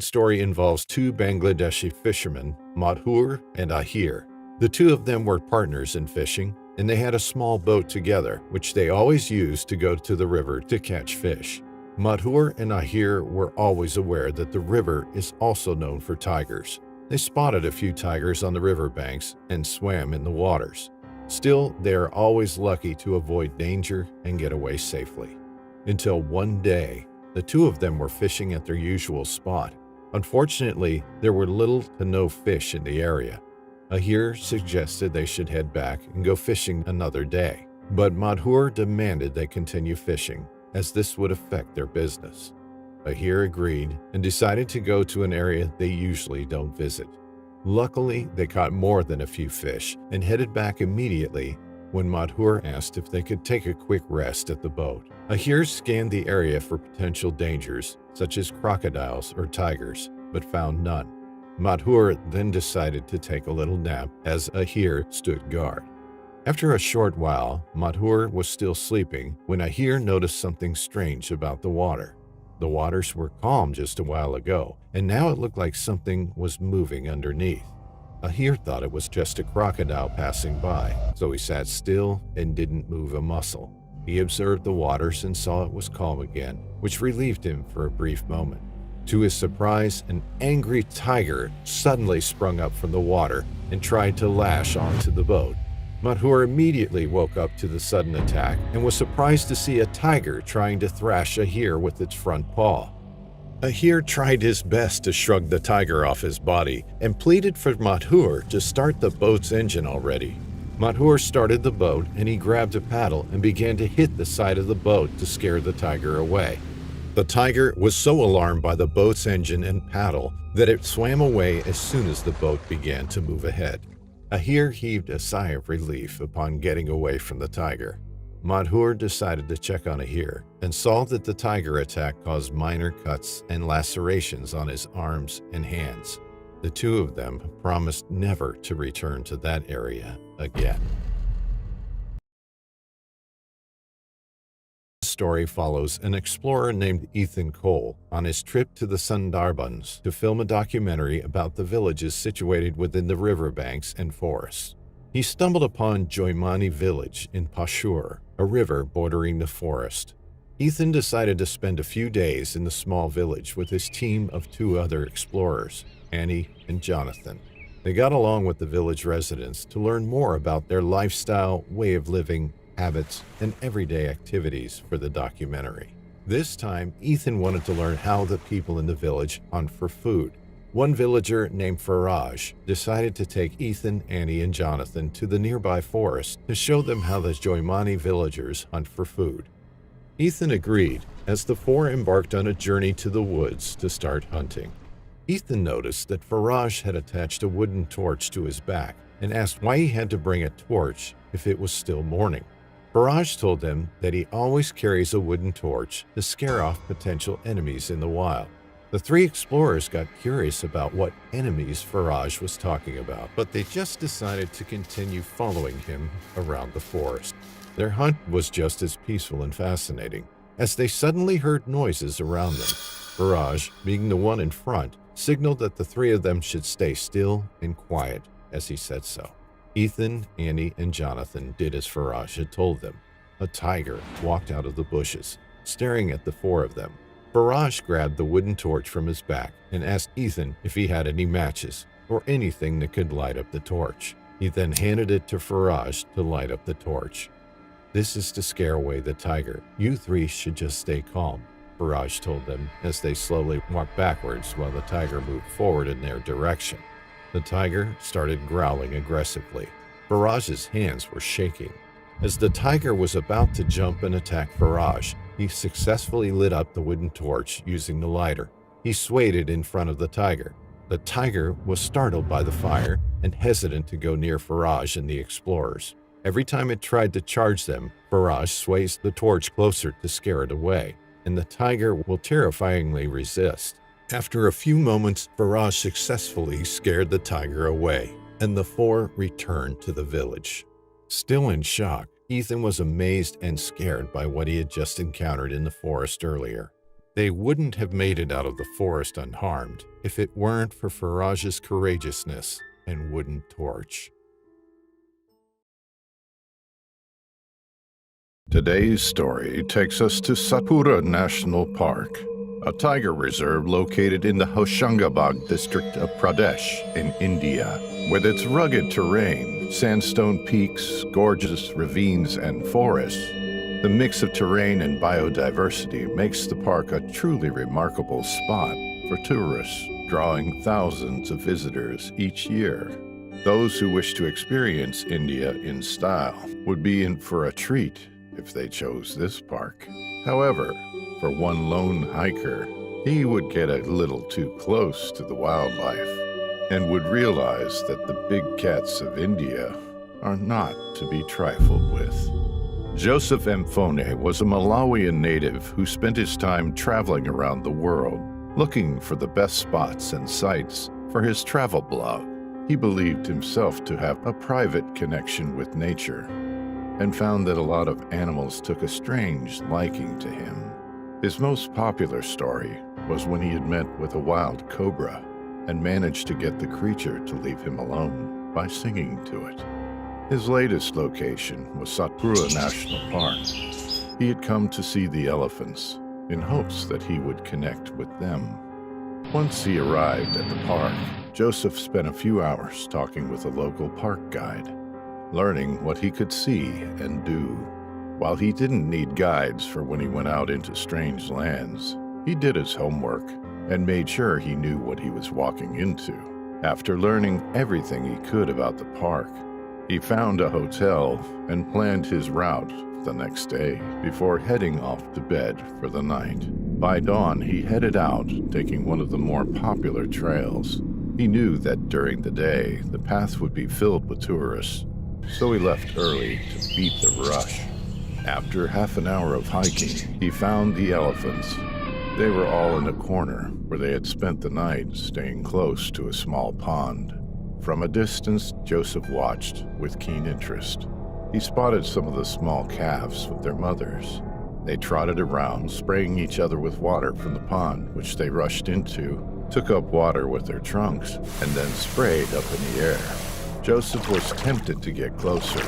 story involves two Bangladeshi fishermen, Madhur and Ahir. The two of them were partners in fishing, and they had a small boat together, which they always used to go to the river to catch fish. Madhur and Ahir were always aware that the river is also known for tigers. They spotted a few tigers on the riverbanks and swam in the waters. Still, they are always lucky to avoid danger and get away safely. Until one day, the two of them were fishing at their usual spot. Unfortunately, there were little to no fish in the area. Ahir suggested they should head back and go fishing another day, but Madhur demanded they continue fishing, as this would affect their business. Ahir agreed and decided to go to an area they usually don't visit. Luckily, they caught more than a few fish and headed back immediately when Madhur asked if they could take a quick rest at the boat. Ahir scanned the area for potential dangers, such as crocodiles or tigers, but found none. Madhur then decided to take a little nap as Ahir stood guard. After a short while, Madhur was still sleeping when Ahir noticed something strange about the water. The waters were calm just a while ago, and now it looked like something was moving underneath. Ahir thought it was just a crocodile passing by, so he sat still and didn't move a muscle. He observed the waters and saw it was calm again, which relieved him for a brief moment. To his surprise, an angry tiger suddenly sprung up from the water and tried to lash onto the boat. Madhur immediately woke up to the sudden attack and was surprised to see a tiger trying to thrash Ahir with its front paw. Ahir tried his best to shrug the tiger off his body and pleaded for Madhur to start the boat's engine already. Madhur started the boat and he grabbed a paddle and began to hit the side of the boat to scare the tiger away. The tiger was so alarmed by the boat's engine and paddle that it swam away as soon as the boat began to move ahead. Ahir heaved a sigh of relief upon getting away from the tiger. Madhur decided to check on Ahir and saw that the tiger attack caused minor cuts and lacerations on his arms and hands. The two of them promised never to return to that area again. The story follows an explorer named Ethan Cole on his trip to the Sundarbans to film a documentary about the villages situated within the riverbanks and forests. He stumbled upon Joymani village in Pashur, a river bordering the forest. Ethan decided to spend a few days in the small village with his team of two other explorers, Annie and Jonathan. They got along with the village residents to learn more about their lifestyle, way of living, habits, and everyday activities for the documentary. This time, Ethan wanted to learn how the people in the village hunt for food. One villager named Faraj decided to take Ethan, Annie, and Jonathan to the nearby forest to show them how the Joymani villagers hunt for food. Ethan agreed as the four embarked on a journey to the woods to start hunting. Ethan noticed that Faraj had attached a wooden torch to his back and asked why he had to bring a torch if it was still morning. Faraj told them that he always carries a wooden torch to scare off potential enemies in the wild. The three explorers got curious about what enemies Faraj was talking about, but they just decided to continue following him around the forest. Their hunt was just as peaceful and fascinating, as they suddenly heard noises around them. Faraj, being the one in front, signaled that the three of them should stay still and quiet as he said so. Ethan, Annie, and Jonathan did as Faraj had told them. A tiger walked out of the bushes, staring at the four of them. Faraj grabbed the wooden torch from his back and asked Ethan if he had any matches or anything that could light up the torch. He then handed it to Faraj to light up the torch. "This is to scare away the tiger. You three should just stay calm," Faraj told them as they slowly walked backwards while the tiger moved forward in their direction. The tiger started growling aggressively. Faraj's hands were shaking. As the tiger was about to jump and attack Faraj, he successfully lit up the wooden torch using the lighter. He swayed it in front of the tiger. The tiger was startled by the fire and hesitant to go near Faraj and the explorers. Every time it tried to charge them, Faraj sways the torch closer to scare it away, and the tiger will terrifyingly resist. After a few moments, Faraj successfully scared the tiger away, and the four returned to the village. Still in shock, Ethan was amazed and scared by what he had just encountered in the forest earlier. They wouldn't have made it out of the forest unharmed if it weren't for Faraj's courageousness and wooden torch. Today's story takes us to Satpura National Park, a tiger reserve located in the Hoshangabad district of Pradesh in India. With its rugged terrain, sandstone peaks, gorgeous ravines, and forests, the mix of terrain and biodiversity makes the park a truly remarkable spot for tourists, drawing thousands of visitors each year. Those who wish to experience India in style would be in for a treat if they chose this park. However, for one lone hiker, he would get a little too close to the wildlife and would realize that the big cats of India are not to be trifled with. Joseph Mfone was a Malawian native who spent his time traveling around the world, looking for the best spots and sights for his travel blog. He believed himself to have a private connection with nature and found that a lot of animals took a strange liking to him. His most popular story was when he had met with a wild cobra and managed to get the creature to leave him alone by singing to it. His latest location was Satpura National Park. He had come to see the elephants in hopes that he would connect with them. Once he arrived at the park, Joseph spent a few hours talking with a local park guide, learning what he could see and do. While he didn't need guides for when he went out into strange lands, he did his homework and made sure he knew what he was walking into. After learning everything he could about the park, he found a hotel and planned his route the next day before heading off to bed for the night. By dawn, he headed out, taking one of the more popular trails. He knew that during the day, the path would be filled with tourists, so he left early to beat the rush. After half an hour of hiking, he found the elephants. They were all in a corner where they had spent the night staying close to a small pond. From a distance, Joseph watched with keen interest. He spotted some of the small calves with their mothers. They trotted around, spraying each other with water from the pond, which they rushed into, took up water with their trunks, and then sprayed up in the air. Joseph was tempted to get closer,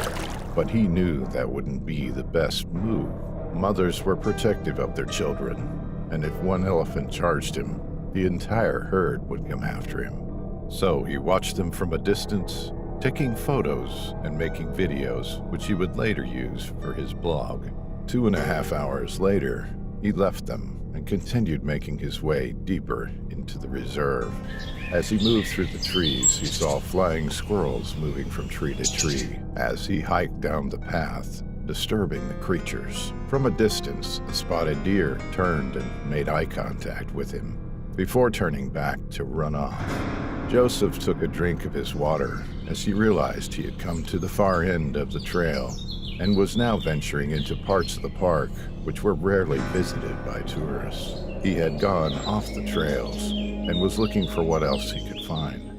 but he knew that wouldn't be the best move. Mothers were protective of their children, and if one elephant charged him, the entire herd would come after him. So he watched them from a distance, taking photos and making videos, which he would later use for his blog. 2.5 hours later, he left them and continued making his way deeper into the reserve. As he moved through the trees, he saw flying squirrels moving from tree to tree as he hiked down the path, disturbing the creatures. From a distance, the spotted deer turned and made eye contact with him before turning back to run off. Joseph took a drink of his water as he realized he had come to the far end of the trail and was now venturing into parts of the park which were rarely visited by tourists. He had gone off the trails and was looking for what else he could find.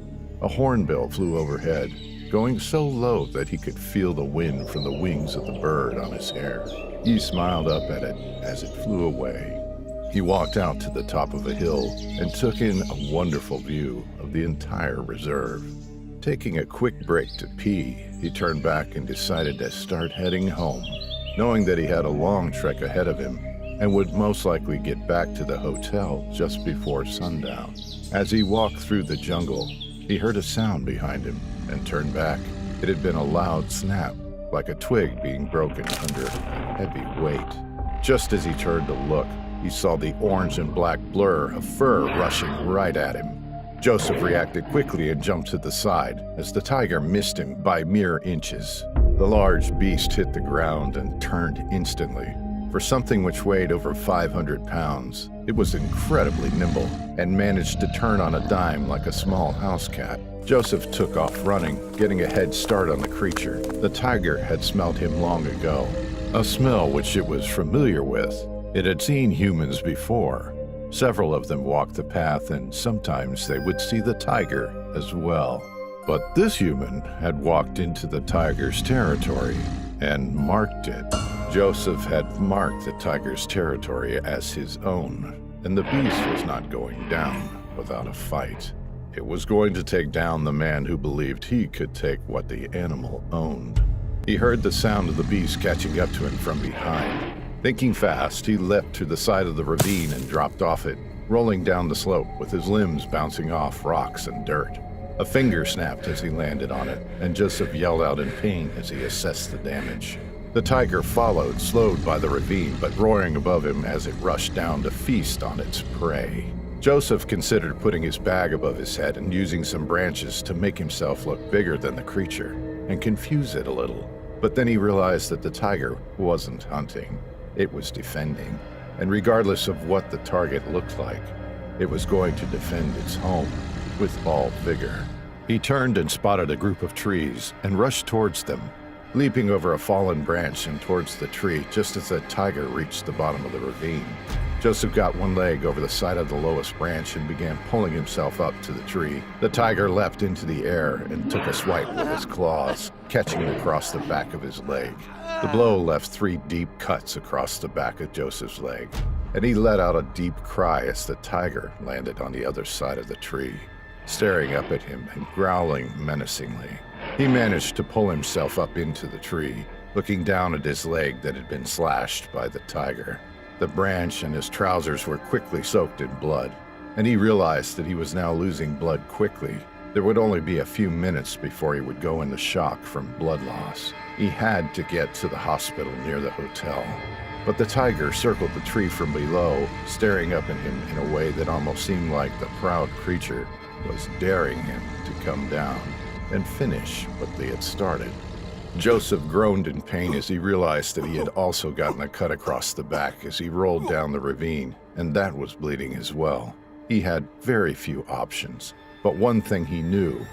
A hornbill flew overhead, going so low that he could feel the wind from the wings of the bird on his hair. He smiled up at it as it flew away. He walked out to the top of a hill and took in a wonderful view of the entire reserve. Taking a quick break to pee, he turned back and decided to start heading home, knowing that he had a long trek ahead of him and would most likely get back to the hotel just before sundown. As he walked through the jungle, he heard a sound behind him and turned back. It had been a loud snap, like a twig being broken under a heavy weight. Just as he turned to look, he saw the orange and black blur of fur rushing right at him. Joseph reacted quickly and jumped to the side as the tiger missed him by mere inches. The large beast hit the ground and turned instantly. For something which weighed over 500 pounds, it was incredibly nimble and managed to turn on a dime like a small house cat. Joseph took off running, getting a head start on the creature. The tiger had smelled him long ago, a smell which it was familiar with. It had seen humans before. Several of them walked the path, and sometimes they would see the tiger as well. But this human had walked into the tiger's territory and marked it. Joseph had marked the tiger's territory as his own, and the beast was not going down without a fight. It was going to take down the man who believed he could take what the animal owned. He heard the sound of the beast catching up to him from behind. Thinking fast, he leapt to the side of the ravine and dropped off it, rolling down the slope with his limbs bouncing off rocks and dirt. A finger snapped as he landed on it, and Joseph yelled out in pain as he assessed the damage. The tiger followed, slowed by the ravine, but roaring above him as it rushed down to feast on its prey. Joseph considered putting his bag above his head and using some branches to make himself look bigger than the creature and confuse it a little. But then he realized that the tiger wasn't hunting. It was defending. And regardless of what the target looked like, it was going to defend its home with all vigor. He turned and spotted a group of trees and rushed towards them, leaping over a fallen branch and towards the tree just as the tiger reached the bottom of the ravine. Joseph got one leg over the side of the lowest branch and began pulling himself up to the tree. The tiger leapt into the air and took a swipe with his claws, catching across the back of his leg. The blow left 3 deep cuts across the back of Joseph's leg, and he let out a deep cry as the tiger landed on the other side of the tree, staring up at him and growling menacingly. He managed to pull himself up into the tree, looking down at his leg that had been slashed by the tiger. The branch and his trousers were quickly soaked in blood, and he realized that he was now losing blood quickly. There would only be a few minutes before he would go into shock from blood loss. He had to get to the hospital near the hotel. But the tiger circled the tree from below, staring up at him in a way that almost seemed like the proud creature was daring him to come down and finish what they had started. Joseph groaned in pain as he realized that he had also gotten a cut across the back as he rolled down the ravine, and that was bleeding as well. He had very few options, but one thing he knew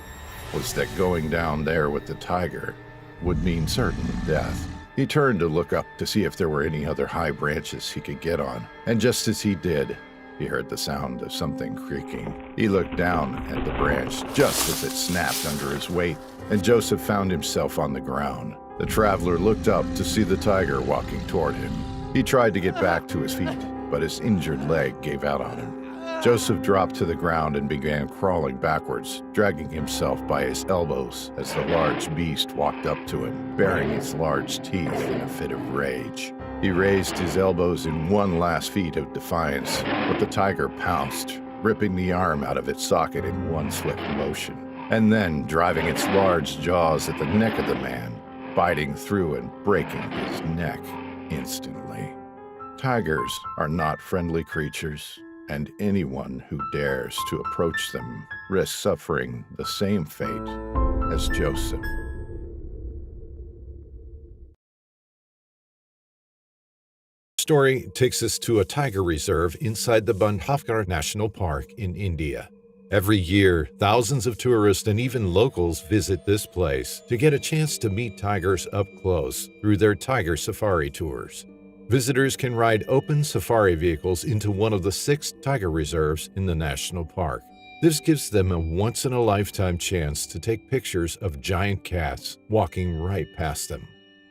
was that going down there with the tiger would mean certain death. He turned to look up to see if there were any other high branches he could get on, and just as he did, he heard the sound of something creaking. He looked down at the branch just as it snapped under his weight, and Joseph found himself on the ground. The traveler looked up to see the tiger walking toward him. He tried to get back to his feet, but his injured leg gave out on him. Joseph dropped to the ground and began crawling backwards, dragging himself by his elbows as the large beast walked up to him, baring its large teeth in a fit of rage. He raised his elbows in one last feat of defiance, but the tiger pounced, ripping the arm out of its socket in one swift motion, and then driving its large jaws at the neck of the man, biting through and breaking his neck instantly. Tigers are not friendly creatures, and anyone who dares to approach them risks suffering the same fate as Joseph. Story takes us to a tiger reserve inside the Bandhavgarh National Park in India. Every year, thousands of tourists and even locals visit this place to get a chance to meet tigers up close through their tiger safari tours. Visitors can ride open safari vehicles into one of the 6 tiger reserves in the national park. This gives them a once-in-a-lifetime chance to take pictures of giant cats walking right past them.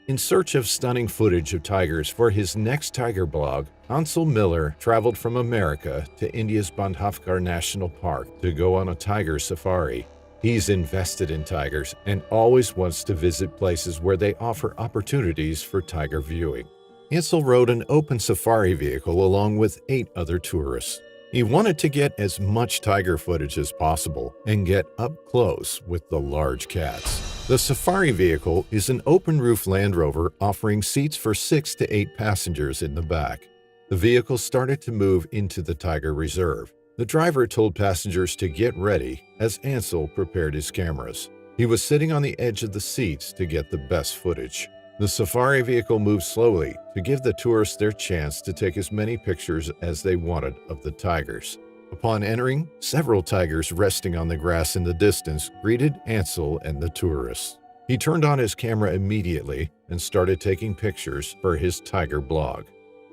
In search of stunning footage of tigers for his next tiger blog, Ansel Miller traveled from America to India's Bandhavgarh National Park to go on a tiger safari. He's invested in tigers and always wants to visit places where they offer opportunities for tiger viewing. Ansel rode an open safari vehicle along with 8 other tourists. He wanted to get as much tiger footage as possible and get up close with the large cats. The safari vehicle is an open-roof Land Rover offering seats for 6 to 8 passengers in the back. The vehicle started to move into the tiger reserve. The driver told passengers to get ready as Ansel prepared his cameras. He was sitting on the edge of the seats to get the best footage. The safari vehicle moved slowly to give the tourists their chance to take as many pictures as they wanted of the tigers. Upon entering, several tigers resting on the grass in the distance greeted Ansel and the tourists. He turned on his camera immediately and started taking pictures for his tiger blog.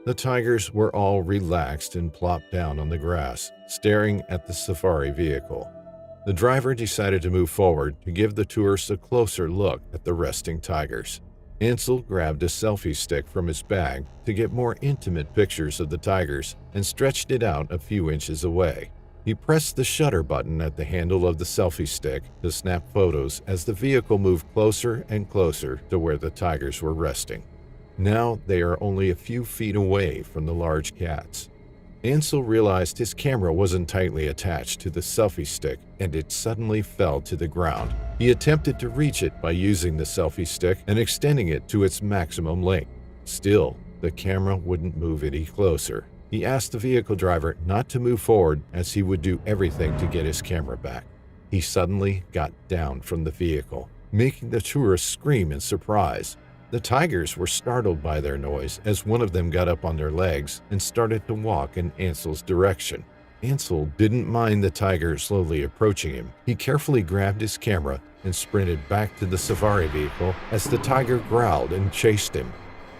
The tigers were all relaxed and plopped down on the grass, staring at the safari vehicle. The driver decided to move forward to give the tourists a closer look at the resting tigers. Ansel grabbed a selfie stick from his bag to get more intimate pictures of the tigers and stretched it out a few inches away. He pressed the shutter button at the handle of the selfie stick to snap photos as the vehicle moved closer and closer to where the tigers were resting. Now they are only a few feet away from the large cats. Ansel realized his camera wasn't tightly attached to the selfie stick and it suddenly fell to the ground. He attempted to reach it by using the selfie stick and extending it to its maximum length. Still, the camera wouldn't move any closer. He asked the vehicle driver not to move forward as he would do everything to get his camera back. He suddenly got down from the vehicle, making the tourists scream in surprise. The tigers were startled by their noise as one of them got up on their legs and started to walk in Ansel's direction. Ansel didn't mind the tiger slowly approaching him. He carefully grabbed his camera and sprinted back to the safari vehicle as the tiger growled and chased him.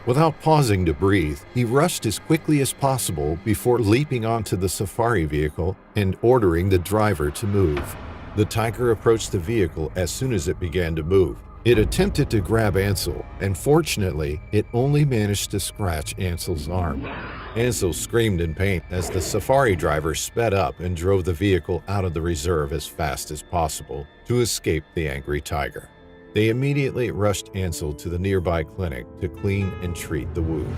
Without pausing to breathe, he rushed as quickly as possible before leaping onto the safari vehicle and ordering the driver to move. The tiger approached the vehicle as soon as it began to move. It attempted to grab Ansel, and fortunately, it only managed to scratch Ansel's arm. Ansel screamed in pain as the safari driver sped up and drove the vehicle out of the reserve as fast as possible to escape the angry tiger. They immediately rushed Ansel to the nearby clinic to clean and treat the wound.